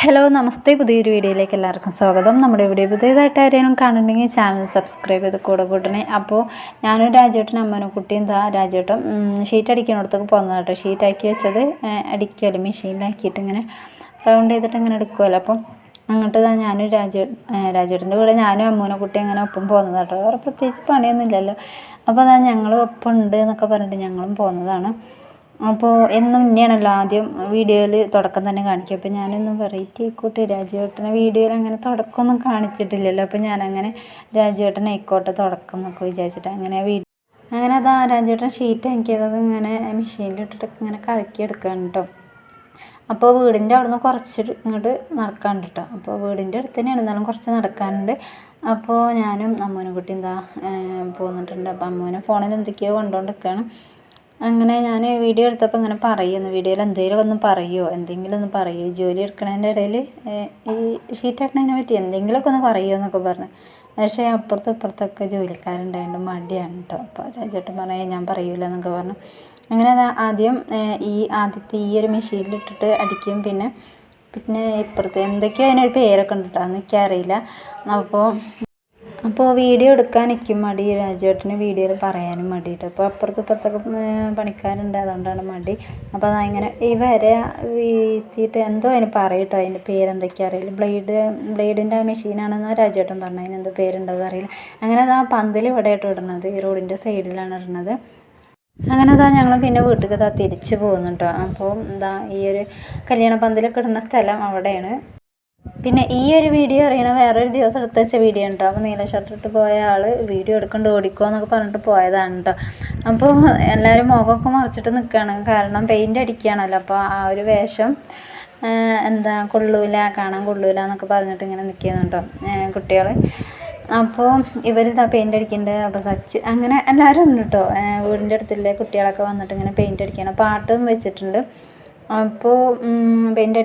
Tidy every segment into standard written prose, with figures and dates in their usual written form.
Hello നമസ്തേ, പുതിയൊരു വീഡിയോയിലേക്ക് എല്ലാവർക്കും സ്വാഗതം. നമ്മുടെ വീഡിയോ പുതിയതായിട്ട് ആരെങ്കിലും കാണുന്നുണ്ടെങ്കിൽ ചാനൽ സബ്സ്ക്രൈബ് ചെയ്ത് കൂടെ കൂട്ടണേ. അപ്പോൾ ഞാനും രാജേട്ടനും അമ്മനക്കുട്ടിയും രാജേട്ടൻ ഷീറ്റ് അടിക്കുന്നിടത്തേക്ക് പോകുന്നത് കേട്ടോ. ഷീറ്റാക്കി വെച്ചത് അടിക്കുമല്ലോ, മെഷീനിലാക്കിയിട്ട് ഇങ്ങനെ റൗണ്ട് ചെയ്തിട്ട് ഇങ്ങനെ എടുക്കുമല്ലോ. അപ്പം അങ്ങോട്ട് ഞാനും രാജേട്ടൻ്റെ കൂടെ ഞാനും അമ്മൂനെക്കുട്ടി അങ്ങനെ ഒപ്പം പോകുന്നത് കേട്ടോ. വേറെ പ്രത്യേകിച്ച് പണിയൊന്നും ഇല്ലല്ലോ. അപ്പോൾ ഞങ്ങൾ ഒപ്പം ഉണ്ട് എന്നൊക്കെ പറഞ്ഞിട്ട് ഞങ്ങളും പോകുന്നതാണ്. അപ്പോൾ എന്നും ഇന്നെയാണല്ലോ ആദ്യം വീഡിയോയിൽ തുടക്കം തന്നെ കാണിക്കുക. അപ്പോൾ ഞാനൊന്നും വെറൈറ്റി ആയിക്കോട്ടെ, രാജുവേട്ടനെ വീഡിയോയിൽ അങ്ങനെ തുടക്കമൊന്നും കാണിച്ചിട്ടില്ലല്ലോ. അപ്പോൾ ഞാനങ്ങനെ രാജുവേട്ടൻ ആയിക്കോട്ടെ തുടക്കം എന്നൊക്കെ വിചാരിച്ചിട്ട് അങ്ങനെ രാജുവേട്ടൻ ഷീറ്റ് എനിക്കത് ഇങ്ങനെ മെഷീനിലിട്ടിട്ട് ഇങ്ങനെ കറക്കി എടുക്കുകയാണ് കേട്ടോ. അപ്പോൾ വീടിൻ്റെ അവിടെ നിന്ന് കുറച്ച് ഇങ്ങോട്ട് നടക്കാനുണ്ട് കേട്ടോ. അപ്പോൾ വീടിൻ്റെ അടുത്ത് തന്നെയാണ്, എന്നാലും കുറച്ച് നടക്കാനുണ്ട്. അപ്പോൾ ഞാനും അമ്മൂനെക്കുട്ടിയും പോന്നിട്ടുണ്ട്. അപ്പോൾ അമ്മൂനെ ഫോണിൽ എന്തൊക്കെയോ കൊണ്ടുകൊണ്ടിരിക്കുകയാണ്. അങ്ങനെ ഞാൻ വീഡിയോ എടുത്തപ്പോൾ ഇങ്ങനെ പറയുന്നു, വീഡിയോയിൽ എന്തെങ്കിലും ഒന്ന് പറയുമോ, എന്തെങ്കിലും ഒന്ന് പറയുമോ, ജോലി എടുക്കണതിൻ്റെ ഇടയിൽ ഈ ഷീറ്റ് ആക്കണതിനെ പറ്റി എന്തെങ്കിലുമൊക്കെ ഒന്ന് പറയുമോ എന്നൊക്കെ പറഞ്ഞു. പക്ഷേ അപ്പുറത്തും ഇപ്പുറത്തൊക്കെ ജോലിക്കാരുണ്ടായതുകൊണ്ട് മടിയാണ് കേട്ടോ. അപ്പോൾ രാജേട്ടൻ പറഞ്ഞു ഞാൻ പറയൂല എന്നൊക്കെ പറഞ്ഞു. അങ്ങനെ ആദ്യം ആദ്യത്തെ ഈ ഒരു മെഷീനിലിട്ടിട്ട് അടിക്കും. പിന്നെ ഇപ്പുറത്ത് എന്തൊക്കെയോ അതിനൊരു പേരൊക്കെ ഉണ്ട് കേട്ടോ, അതൊന്നും അറിയില്ല. അപ്പോൾ വീഡിയോ എടുക്കാൻ നിൽക്കും മടി, രാജുവേട്ടന് വീഡിയോയിൽ പറയാനും മടിയിട്ട്. അപ്പോൾ അപ്പുറത്തും ഇപ്പുറത്തൊക്കെ പണിക്കാരുണ്ട്, അതുകൊണ്ടാണ് മടി. അപ്പോൾ ഇങ്ങനെ ഈ വര വീഴ്ത്തിയിട്ട് എന്തോ അതിന് പറയട്ടോ, അതിൻ്റെ പേരെന്തൊക്കെയാണ് അറിയില്ല. ബ്ലേഡിൻ്റെ മെഷീനാണെന്ന് രാജുവേട്ടൻ പറഞ്ഞു, അതിനെന്തോ പേരുണ്ടത് അറിയില്ല. അങ്ങനെ പന്തൽ ഇവിടെ ആയിട്ട് ഇടുന്നത്, ഈ റോഡിൻ്റെ സൈഡിലാണ് ഇടുന്നത്. അങ്ങനെ ഞങ്ങൾ പിന്നെ വീട്ടിൽ തിരിച്ചു പോകുന്നുണ്ടോ. അപ്പോൾ ഈ ഒരു കല്യാണ പന്തലൊക്കെ ഇടുന്ന സ്ഥലം അവിടെയാണ്. പിന്നെ ഈ ഒരു വീഡിയോ അറിയണ വേറൊരു ദിവസം എടുത്ത് വെച്ച വീഡിയോ ഉണ്ടോ. അപ്പോൾ നീല ഷർട്ട് ഇട്ട് പോയ ആൾ വീഡിയോ എടുക്കൊണ്ട് ഓടിക്കോ എന്നൊക്കെ പറഞ്ഞിട്ട് പോയതാണ് കേട്ടോ. അപ്പോൾ എല്ലാവരും മുഖമൊക്കെ മറിച്ചിട്ട് നിൽക്കുകയാണ്, കാരണം പെയിൻ്റ് അടിക്കുകയാണല്ലോ. അപ്പോൾ ആ ഒരു വേഷം കാണാൻ കൊള്ളൂല എന്നൊക്കെ പറഞ്ഞിട്ട് ഇങ്ങനെ നിൽക്കുന്നുണ്ടോ കുട്ടികൾ. അപ്പോൾ ഇവർ പെയിൻ്റ് അടിക്കുന്നുണ്ട്. അപ്പോൾ സച്ച് അങ്ങനെ എല്ലാവരും ഉണ്ട് കേട്ടോ. വീടിൻ്റെ അടുത്തുള്ള കുട്ടികളൊക്കെ വന്നിട്ട് ഇങ്ങനെ പെയിൻ്റ് അടിക്കണം, പാട്ടും വെച്ചിട്ടുണ്ട്. അപ്പോൾ പെയിൻ്റ്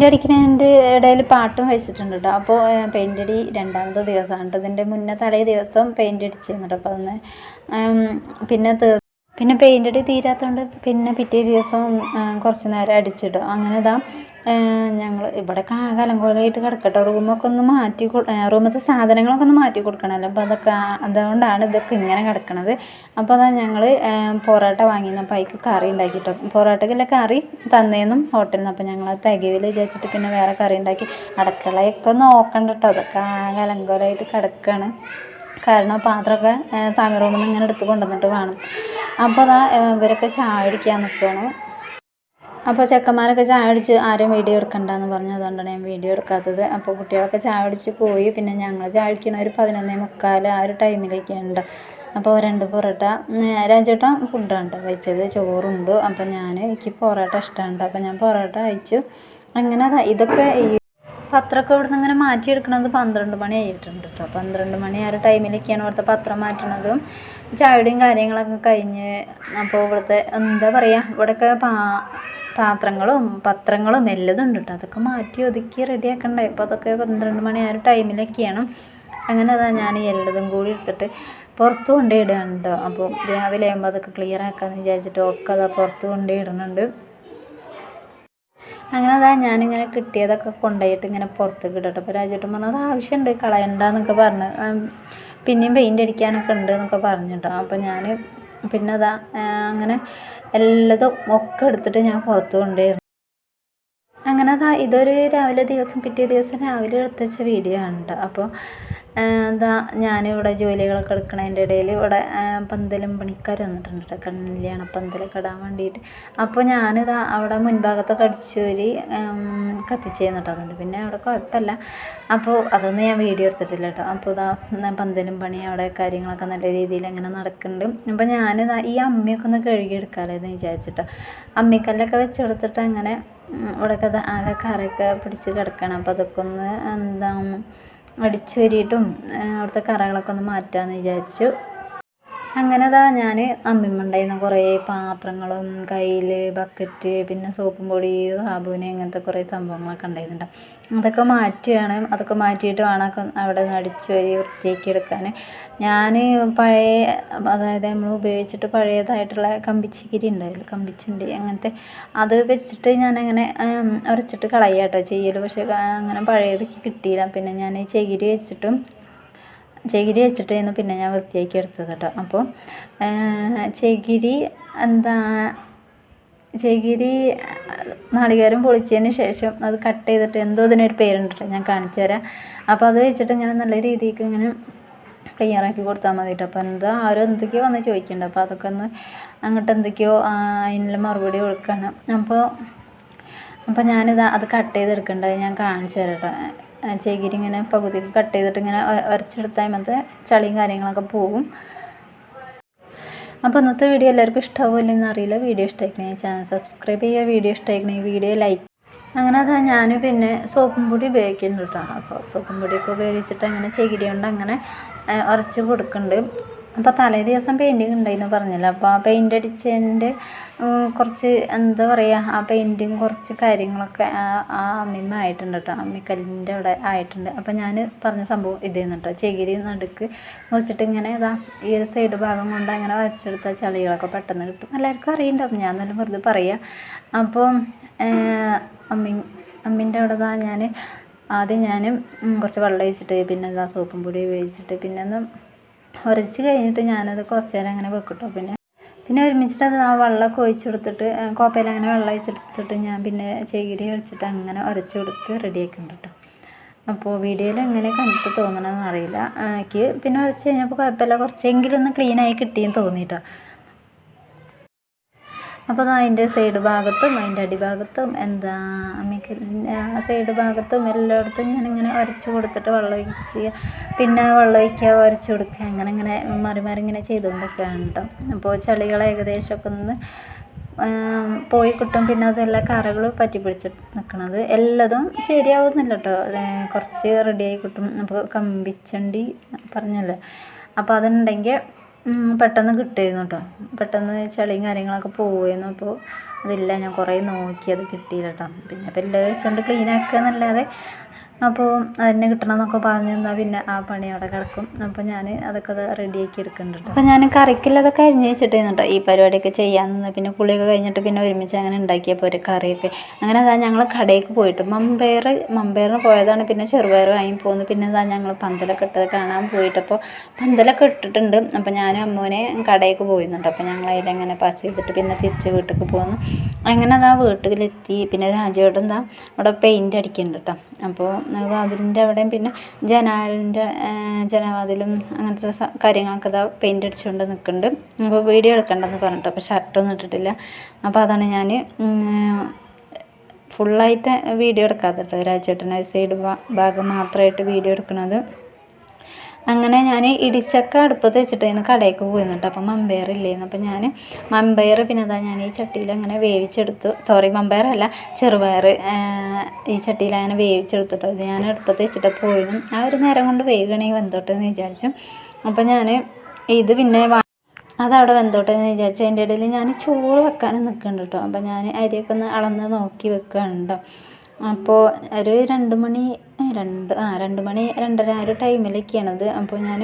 അടിക്കുന്നതിൻ്റെ ഇടയിൽ പാട്ടും വെച്ചിട്ടുണ്ട് കേട്ടോ. അപ്പോൾ പെയിൻ്റ് അടി രണ്ടാമത്തെ ദിവസമാണ് കേട്ടോ. ഇതിൻ്റെ മുന്നേ തലേ ദിവസം പെയിൻ്റ് അടിച്ചിരുന്നു കേട്ടോ. അപ്പോൾ പിന്നെ പെയിൻ്റ് അടി തീരാത്തതുകൊണ്ട് പിന്നെ പിറ്റേ ദിവസം കുറച്ച് നേരം അടിച്ചിടും. അങ്ങനെ ഞങ്ങൾ ഇവിടെ കലങ്കോലമായിട്ട് കിടക്കട്ടെ. റൂമൊക്കെ ഒന്ന് റൂമത്തെ സാധനങ്ങളൊക്കെ ഒന്ന് മാറ്റി കൊടുക്കണമല്ലോ. അപ്പോൾ അതുകൊണ്ടാണ് ഇതൊക്കെ ഇങ്ങനെ കിടക്കണത്. അപ്പോൾ ഞങ്ങൾ പൊറോട്ട വാങ്ങിയെന്നപ്പോൾ അതിക്ക് കറി ഉണ്ടാക്കിട്ടോ. പൊറോട്ടയ്ക്കുള്ള കറി തന്നേന്നും ഹോട്ടലിൽ നിന്ന്. അപ്പോൾ ഞങ്ങൾ തികവിൽ വിചാരിച്ചിട്ട് പിന്നെ വേറെ കറി ഉണ്ടാക്കി. അടുക്കളയൊക്കെ നോക്കണ്ട കേട്ടോ, അതൊക്കെ കലങ്കോലമായിട്ട് കിടക്കുകയാണ്. കാരണം പാത്രമൊക്കെ സ്വാമി റൂമിൽ നിന്ന് ഇങ്ങനെ എടുത്ത് കൊണ്ടുവന്നിട്ട് വേണം. അപ്പോൾ ഇവരൊക്കെ ചായ അടിക്കാൻ നിൽക്കുകയാണ്. അപ്പോൾ ചെക്കന്മാരൊക്കെ ചായ അടിച്ച് ആരും വീഡിയോ എടുക്കണ്ടെന്ന് പറഞ്ഞു, അതുകൊണ്ടാണ് ഞാൻ വീഡിയോ എടുക്കാത്തത്. അപ്പോൾ കുട്ടികളൊക്കെ ചായ അടിച്ച് പോയി. പിന്നെ ഞങ്ങൾ ചായ അടിക്കണ ഒരു 11:45 ആ ഒരു ടൈമിലേക്കുണ്ട്. അപ്പോൾ 2 പൊറോട്ട രാജേട്ടൻ ഫുഡാണ് കേട്ടോ കഴിച്ചത്, ചോറുണ്ട്. അപ്പോൾ എനിക്ക് പൊറോട്ട ഇഷ്ടമുണ്ട്. അപ്പോൾ ഞാൻ പൊറോട്ട കഴിച്ചു. അങ്ങനെ ഇതൊക്കെ പത്രമൊക്കെ ഇവിടെ നിന്ന് ഇങ്ങനെ മാറ്റിയെടുക്കണത് 12 മണി ആയിട്ടുണ്ട് കേട്ടോ. 12 മണി ആ ഒരു ടൈമിലേക്കാണ് ഇവിടുത്തെ പത്രം മാറ്റുന്നതും ചായയുടെയും കാര്യങ്ങളൊക്കെ കഴിഞ്ഞ്. അപ്പോൾ ഇവിടുത്തെ ഇവിടെയൊക്കെ പാത്രങ്ങളും പത്രങ്ങളും എല്ലതും ഉണ്ട് കേട്ടോ. അതൊക്കെ മാറ്റി ഒതുക്കി റെഡിയാക്കണ്ടേ. ഇപ്പോൾ അതൊക്കെ 12 മണി ആ ഒരു ടൈമിലൊക്കെയാണ്. അങ്ങനെ ഞാൻ എല്ലതും കൂടി എടുത്തിട്ട് പുറത്ത് കൊണ്ടുപോയി ഇടുകയാണ് കേട്ടോ. അപ്പോൾ രാവിലെ ആകുമ്പോൾ അതൊക്കെ ക്ലിയർ ആക്കാമെന്ന് വിചാരിച്ചിട്ട് ഒക്കെ പുറത്ത് കൊണ്ടുപോയി ഇടുന്നുണ്ട്. അങ്ങനെ ഞാനിങ്ങനെ കിട്ടിയതൊക്കെ കൊണ്ടുപോയിട്ട് ഇങ്ങനെ പുറത്തേക്ക് ഇടട്ടെ. അപ്പോൾ രാജേട്ടൻ പറഞ്ഞു അത് ആവശ്യമുണ്ട്, കളയണ്ടെന്നൊക്കെ പറഞ്ഞ്. പിന്നെയും പെയിൻ്റ് അടിക്കാനൊക്കെ ഉണ്ട് എന്നൊക്കെ പറഞ്ഞു കേട്ടോ. അപ്പോൾ ഞാൻ പിന്നെ അങ്ങനെ എല്ലതും ഒക്കെ എടുത്തിട്ട് ഞാൻ പുറത്ത് കൊണ്ടുപോയിരുന്നു. അങ്ങനെ ഇതൊരു പിറ്റേ ദിവസം രാവിലെ എടുത്ത് വെച്ച വീഡിയോ ആണ് കേട്ടോ. അപ്പോൾ ഞാനിവിടെ ജോലികളൊക്കെ എടുക്കണതിൻ്റെ ഇടയിൽ ഇവിടെ പന്തലും പണിക്കാർ വന്നിട്ടുണ്ട് കേട്ടോ, കല്യാണ പന്തലൊക്കെ ഇടാൻ വേണ്ടിയിട്ട്. അപ്പോൾ അവിടെ മുൻഭാഗത്തൊക്കെ അടിച്ചുവരി കത്തിച്ചേന്ന് കേട്ടോ. അതുകൊണ്ട് പിന്നെ അവിടെ കുഴപ്പമില്ല. അപ്പോൾ അതൊന്നും ഞാൻ വീഡിയോ എടുത്തിട്ടില്ല കേട്ടോ. അപ്പോൾ പന്തലും പണി അവിടെ കാര്യങ്ങളൊക്കെ നല്ല രീതിയിൽ അങ്ങനെ നടക്കുന്നുണ്ട്. അപ്പോൾ ഞാൻ ഈ അമ്മിയൊക്കെ ഒന്ന് കഴുകിയെടുക്കാമല്ലോ എന്ന് വിചാരിച്ചിട്ടോ. അമ്മിക്കല്ലൊക്കെ വെച്ച് കൊടുത്തിട്ട് അങ്ങനെ ഇവിടെയൊക്കെ ആകെ കറയൊക്കെ പിടിച്ച് കിടക്കണം. അപ്പോൾ അതൊക്കെ ഒന്ന് അടിച്ചു വരിയിട്ടും അവിടുത്തെ കറകളൊക്കെ ഒന്ന് മാറ്റാമെന്ന് വിചാരിച്ചു. അങ്ങനെ ഞാൻ അമ്മിമ്മണ്ടായിരുന്ന കുറേ പാത്രങ്ങളും കയ്യിൽ ബക്കറ്റ് പിന്നെ സോപ്പും പൊടി സാബൂന് അങ്ങനത്തെ കുറേ സംഭവങ്ങളൊക്കെ ഉണ്ടായിരുന്നുണ്ട്. അതൊക്കെ മാറ്റുകയാണ്. അതൊക്കെ മാറ്റിയിട്ട് വേണം അവിടെ നിന്ന് അടിച്ചു വാരി വൃത്തിയാക്കി എടുക്കാൻ. ഞാൻ പഴയ അതായത് നമ്മൾ ഉപയോഗിച്ചിട്ട് പഴയതായിട്ടുള്ള കമ്പിച്ചകിരി ഉണ്ടാവില്ല, കമ്പിച്ചണ്ടി അങ്ങനത്തെ അത് വെച്ചിട്ട് ഞാനങ്ങനെ ഉരച്ചിട്ട് കളയുക കേട്ടോ ചെയ്യൽ. പക്ഷേ അങ്ങനെ പഴയതൊക്കെ കിട്ടിയില്ല. പിന്നെ ഞാൻ ചകിരി വെച്ചിട്ടായിരുന്നു പിന്നെ ഞാൻ വൃത്തിയാക്കി എടുത്തത് കേട്ടോ. അപ്പോൾ ചകിരി നാളികേരം പൊളിച്ചതിന് ശേഷം അത് കട്ട് ചെയ്തിട്ട് എന്തോ ഇതിനൊരു പേരുണ്ട് കേട്ടോ, ഞാൻ കാണിച്ചു തരാം. അപ്പോൾ അത് വെച്ചിട്ട് ഇങ്ങനെ നല്ല രീതിക്ക് ഇങ്ങനെ ക്ലിയറാക്കി കൊടുത്താൽ മതി കേട്ടോ. അപ്പോൾ ആരോ എന്തൊക്കെയോ വന്ന് ചോദിക്കുന്നുണ്ട്. അപ്പോൾ അതൊക്കെ ഒന്ന് അങ്ങോട്ട് എന്തൊക്കെയോ അതിനുള്ള മറുപടി കൊടുക്കണം. അപ്പോൾ അത് കട്ട് ചെയ്തെടുക്കേണ്ടത് ഞാൻ കാണിച്ചു തരാം കേട്ടോ. ചകിരി ഇങ്ങനെ പകുതിക്ക് കട്ട് ചെയ്തിട്ട് ഇങ്ങനെ ഉരച്ചെടുത്താൽ മറ്റേ ചളിയും കാര്യങ്ങളൊക്കെ പോകും. അപ്പോൾ ഇന്നത്തെ വീഡിയോ എല്ലാവർക്കും ഇഷ്ടമാവില്ലെന്ന് അറിയില്ല. വീഡിയോ ഇഷ്ടമായിക്കണേ ചാനൽ സബ്സ്ക്രൈബ് ചെയ്യുക, വീഡിയോ ഇഷ്ടമായിക്കണേ വീഡിയോ ലൈക്ക്. അങ്ങനെ ഞാൻ പിന്നെ സോപ്പും പൊടി ഉപയോഗിക്കുന്നുണ്ട് കേട്ടോ. അപ്പോൾ സോപ്പും പൊടിയൊക്കെ ഉപയോഗിച്ചിട്ട് അങ്ങനെ ചകിരി കൊണ്ട് അങ്ങനെ ഉരച്ച് കൊടുക്കുന്നുണ്ട്. അപ്പോൾ തലേ ദിവസം പെയിൻറ്റിങ് ഉണ്ടായിരുന്നു പറഞ്ഞല്ലോ. അപ്പോൾ ആ പെയിൻ്റ് അടിച്ചതിൻ്റെ കുറച്ച് എന്താ പറയുക, ആ പെയിൻറ്റിങ് കുറച്ച് കാര്യങ്ങളൊക്കെ ആ അമ്മിമ്മ ആയിട്ടുണ്ട് കേട്ടോ, അമ്മിക്കല്ലിൻ്റെ അവിടെ ആയിട്ടുണ്ട്. അപ്പോൾ ഞാൻ പറഞ്ഞ സംഭവം ഇതായിരുന്നു കേട്ടോ. ചകിരി നടുക്ക് വെച്ചിട്ട് ഇങ്ങനെ ഈ ഒരു സൈഡ് ഭാഗം കൊണ്ട് അങ്ങനെ വരച്ചെടുത്ത ചളികളൊക്കെ പെട്ടെന്ന് കിട്ടും. എല്ലാവർക്കും അറിയുന്നുണ്ടാവും, ഞാൻ നല്ല വെറുതെ പറയുക. അപ്പോൾ അമ്മിൻ്റെ അവിടെ ആദ്യം കുറച്ച് വെള്ളം ഒഴിച്ചിട്ട് പിന്നെ സോപ്പും പൊടി ഉപയോഗിച്ചിട്ട് പിന്നെ ഉരച്ച് കഴിഞ്ഞിട്ട് ഞാനത് കുറച്ച് നേരം അങ്ങനെ വെക്കും കേട്ടോ. പിന്നെ ഒരുമിച്ചിട്ട് ആ വെള്ളമൊക്കെ ഒഴിച്ചെടുത്തിട്ട് കോപ്പയിൽ അങ്ങനെ വെള്ളം ഒഴിച്ചെടുത്തിട്ട് ഞാൻ പിന്നെ ചകിരി ഒഴിച്ചിട്ട് അങ്ങനെ ഉരച്ച് കൊടുത്ത് റെഡിയാക്കുന്നുണ്ട് കേട്ടോ. അപ്പോൾ വീഡിയോയിൽ എങ്ങനെ കണ്ടിട്ട് തോന്നണമെന്ന് അറിയില്ല. എനിക്ക് പിന്നെ ഉരച്ച് കഴിഞ്ഞപ്പോൾ കുഴപ്പമില്ല, കുറച്ചെങ്കിലും ഒന്ന് ക്ലീനായി കിട്ടിയെന്ന് തോന്നി കേട്ടോ. അപ്പോൾ അതിൻ്റെ സൈഡ് ഭാഗത്തും അതിൻ്റെ അടിഭാഗത്തും സൈഡ് ഭാഗത്തും എല്ലായിടത്തും ഞാനിങ്ങനെ ഉരച്ച് കൊടുത്തിട്ട് വെള്ളം ഒഴിച്ച് പിന്നെ വെള്ളം ഒഴിക്കുക ഉരച്ച് കൊടുക്കുക അങ്ങനെ മാറി ഇങ്ങനെ ചെയ്തുകൊണ്ടൊക്കെയാണ് കേട്ടോ. അപ്പോൾ ചളികൾ ഏകദേശമൊക്കെ ഒന്ന് പോയി കിട്ടും. പിന്നെ അതെല്ലാം കറകൾ പറ്റി പിടിച്ച് നിൽക്കണത് എല്ലാതും ശരിയാവുന്നില്ല കേട്ടോ, കുറച്ച് റെഡിയായി കിട്ടും. അപ്പോൾ കമ്പിച്ചണ്ടി പറഞ്ഞല്ലോ, അപ്പോൾ അതുണ്ടെങ്കിൽ പെട്ടെന്ന് കിട്ടുമായിരുന്നു കേട്ടോ, പെട്ടെന്ന് ചളിയും കാര്യങ്ങളൊക്കെ പോവുമായിരുന്നു. അപ്പോൾ അതില്ല, ഞാൻ കുറേ നോക്കി അത് കിട്ടിയില്ല കേട്ടോ. പിന്നെ അപ്പോൾ എല്ലാം വെച്ചുകൊണ്ട് ക്ലീനാക്കുക എന്നല്ലാതെ അപ്പോൾ അതിനെ കിട്ടണമെന്നൊക്കെ പറഞ്ഞു തന്നാൽ പിന്നെ ആ പണി അവിടെ കിടക്കും. അപ്പോൾ ഞാൻ അതൊക്കെ റെഡിയാക്കി എടുക്കുന്നുണ്ട്. അപ്പോൾ ഞാൻ കറിക്കുള്ളതൊക്കെ അരിഞ്ഞ് വെച്ചിട്ടായിരുന്നു കേട്ടോ ഈ പരിപാടിയൊക്കെ ചെയ്യാൻ നിന്ന്. പിന്നെ കുളിയൊക്കെ കഴിഞ്ഞിട്ട് പിന്നെ ഒരുമിച്ച് അങ്ങനെ ഉണ്ടാക്കിയപ്പോൾ ഒരു കറിയൊക്കെ അങ്ങനെ ഞങ്ങൾ കടയിലേക്ക് പോയിട്ട് മമ്പയറിന് പോയതാണ്. പിന്നെ ചെറുപയർ വാങ്ങി പോന്നു. പിന്നെ ഞങ്ങൾ പന്തലൊക്കെ ഇട്ടത് കാണാൻ പോയിട്ടപ്പോൾ പന്തലൊക്കെ ഇട്ടിട്ടുണ്ട്. അപ്പോൾ ഞാനും അമ്മൂനെ കടയിലേക്ക് പോയിരുന്നുണ്ട്. അപ്പോൾ ഞങ്ങൾ അതിലങ്ങനെ പാസ് ചെയ്തിട്ട് പിന്നെ തിരിച്ച് വീട്ടിലേക്ക് പോന്നു. അങ്ങനെ വീട്ടിലെത്തി. പിന്നെ രാജുവേട്ടൻ അവിടെ പെയിൻറ്റ് അടിക്കുന്നുണ്ട് കേട്ടോ. അപ്പോൾ വാതിലിൻ്റെ അവിടെയും പിന്നെ ജനവാതിലും അങ്ങനത്തെ കാര്യങ്ങളൊക്കെ പെയിൻ്റ് അടിച്ചുകൊണ്ട് നിൽക്കുന്നുണ്ട്. അപ്പോൾ വീഡിയോ എടുക്കണ്ടെന്ന് പറഞ്ഞിട്ട് അപ്പോൾ ഷർട്ടൊന്നും ഇട്ടിട്ടില്ല. അപ്പോൾ അതാണ് ഞാൻ ഫുള്ളായിട്ട് വീഡിയോ എടുക്കാതെ കേട്ടോ, രാജേട്ടൻ്റെ സൈഡ് ഭാഗം മാത്രമായിട്ട് വീഡിയോ എടുക്കുന്നത്. അങ്ങനെ ഞാൻ ഇടിച്ചക്ക അടുപ്പത്ത് വെച്ചിട്ടായിരുന്നു കടയിലേക്ക് പോയിരുന്നിട്ട്. അപ്പം മമ്പയറില്ലായിരുന്നു. അപ്പം ഞാൻ മമ്പയർ പിന്നെ ഞാൻ ഈ ചട്ടിയിൽ അങ്ങനെ വേവിച്ചെടുത്തു. മമ്പയറല്ല, ചെറുപയർ ഈ ചട്ടിയിൽ അങ്ങനെ വേവിച്ചെടുത്തിട്ടോ. ഇത് ഞാൻ അടുപ്പത്ത് വെച്ചിട്ട് പോയിരുന്നു. ആ ഒരു നേരം കൊണ്ട് വേഗണമെങ്കിൽ വെന്തോട്ടെ എന്ന് വിചാരിച്ചു. അപ്പം ഞാൻ ഇത് പിന്നെ അതവിടെ വെന്തോട്ടെ എന്ന് വിചാരിച്ചു. അതിൻ്റെ ഇടയിൽ ഞാൻ ചോറ് വെക്കാനും നിൽക്കുന്നുണ്ട് കേട്ടോ. അപ്പം ഞാൻ അരിയൊക്കെ ഒന്ന് അളന്ന് നോക്കി വെക്കുകയാണുണ്ടോ. അപ്പോൾ ഒരു 2 മണി 2:30 ആ ഒരു ടൈമിലൊക്കെയാണത്. അപ്പോൾ ഞാൻ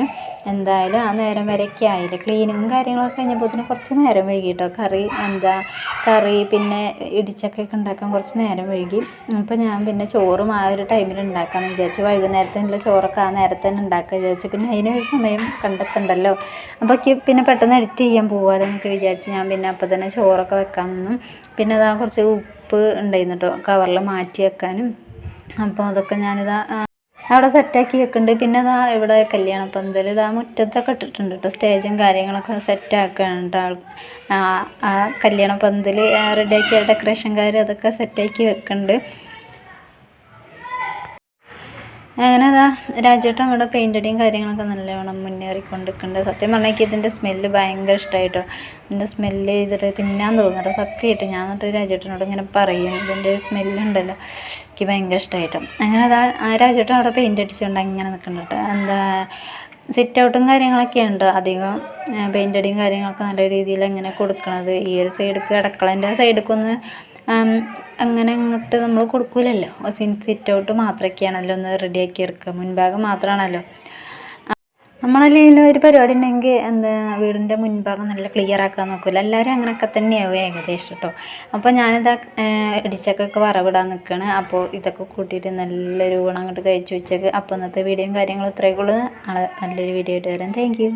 എന്തായാലും ആ നേരം വരെയൊക്കെ ആയില്ല. ക്ലീനിങ്ങും കാര്യങ്ങളൊക്കെ കഴിഞ്ഞപ്പോൾ കുറച്ച് നേരം വൈകി കേട്ടോ. കറി പിന്നെ ഇടിച്ചക്കയൊക്കെ ഉണ്ടാക്കാൻ കുറച്ച് നേരം വൈകി. അപ്പോൾ ഞാൻ പിന്നെ ചോറും ആ ഒരു ടൈമിൽ ഉണ്ടാക്കാമെന്ന് വിചാരിച്ചു. വൈകുന്നേരത്തിനുള്ള ചോറൊക്കെ ആ നേരത്തെ തന്നെ ഉണ്ടാക്കാൻ വിചാരിച്ചു. പിന്നെ അതിനൊരു സമയം കണ്ടെത്തണ്ടല്ലോ. അപ്പോൾ പിന്നെ പെട്ടെന്ന് എഡിറ്റ് ചെയ്യാൻ പോകാമല്ലോ എന്നൊക്കെ വിചാരിച്ച് ഞാൻ പിന്നെ അപ്പോൾ തന്നെ ചോറൊക്കെ വെക്കാൻ നിന്നു. പിന്നെ കുറച്ച് ഉപ്പ് ഉണ്ടായിരുന്നു കേട്ടോ കവറിൽ മാറ്റി വെക്കാനും. അപ്പോൾ അതൊക്കെ അവിടെ സെറ്റാക്കി വെക്കുന്നുണ്ട്. പിന്നെ ഇവിടെ കല്യാണ പന്തൽ മുറ്റത്തൊക്കെ ഇട്ടിട്ടുണ്ട് കേട്ടോ. സ്റ്റേജും കാര്യങ്ങളൊക്കെ സെറ്റാക്കുകയാണ് കേട്ടോ. ആ കല്യാണ പന്തൽ റെഡിയാക്കിയ ഡെക്കറേഷൻകാർ അതൊക്കെ സെറ്റാക്കി വെക്കുന്നുണ്ട്. അങ്ങനെ രാജേട്ടൻ ഇവിടെ പെയിൻ്റ് അടിയും കാര്യങ്ങളൊക്കെ നല്ലവണ്ണം മുന്നേറിക്കൊണ്ടിരിക്കുന്നുണ്ട്. സത്യം പറഞ്ഞാൽ ഇതിൻ്റെ സ്മെല്ല് ഭയങ്കര ഇഷ്ടമായിട്ടോ. ഇതിൻ്റെ സ്മെല്ല് ചെയ്തിട്ട് തിന്നാൻ തോന്നുന്നുണ്ട് സത്യമായിട്ട്. ഞാൻ എന്നിട്ട് രാജേട്ടനോട് ഇങ്ങനെ പറയും, ഇതിൻ്റെ സ്മെല്ലുണ്ടല്ലോ എനിക്ക് ഭയങ്കര ഇഷ്ടമായിട്ടോ. അങ്ങനെ രാജേട്ടൻ അവിടെ പെയിൻ്റ് അടിച്ചുകൊണ്ട് അങ്ങനെ നിൽക്കുന്നുണ്ട് കേട്ടോ. സിറ്റ് ഔട്ടും കാര്യങ്ങളൊക്കെ ഉണ്ട് അധികം. പെയിൻ്റ് അടിയും കാര്യങ്ങളൊക്കെ നല്ല രീതിയിൽ എങ്ങനെ കൊടുക്കണത്. ഈ ഒരു സൈഡിലേക്ക് അടുക്കളേൻ്റെ സൈഡിലേക്കൊന്ന് അങ്ങനെ അങ്ങോട്ട് നമ്മൾ കൊടുക്കില്ലല്ലോ. സിറ്റ് ഔട്ട് മാത്രമൊക്കെയാണല്ലോ ഒന്ന് റെഡിയാക്കി എടുക്കുക. മുൻഭാഗം മാത്രമാണല്ലോ. നമ്മളതിൽ ഒരു പരിപാടി ഉണ്ടെങ്കിൽ വീടിൻ്റെ മുൻഭാഗം നല്ല ക്ലിയർ ആക്കാൻ നോക്കില്ല. എല്ലാവരും അങ്ങനെയൊക്കെ തന്നെയാവും ഏകദേശം കേട്ടോ. അപ്പോൾ ഞാനിതാ ഇടിച്ചക്കൊക്കെ വറവിടാൻ നിൽക്കുകയാണ്. അപ്പോൾ ഇതൊക്കെ കൂട്ടിയിട്ട് നല്ലൊരു ഊണം അങ്ങോട്ട് കഴിച്ചു വെച്ചേക്ക്. അപ്പോൾ ഇന്നത്തെ വീഡിയോയും കാര്യങ്ങളും ഇത്രയൊക്കെ ഉള്ളൂ. നല്ലൊരു വീഡിയോ ആയിട്ട് വരാം. Thank you.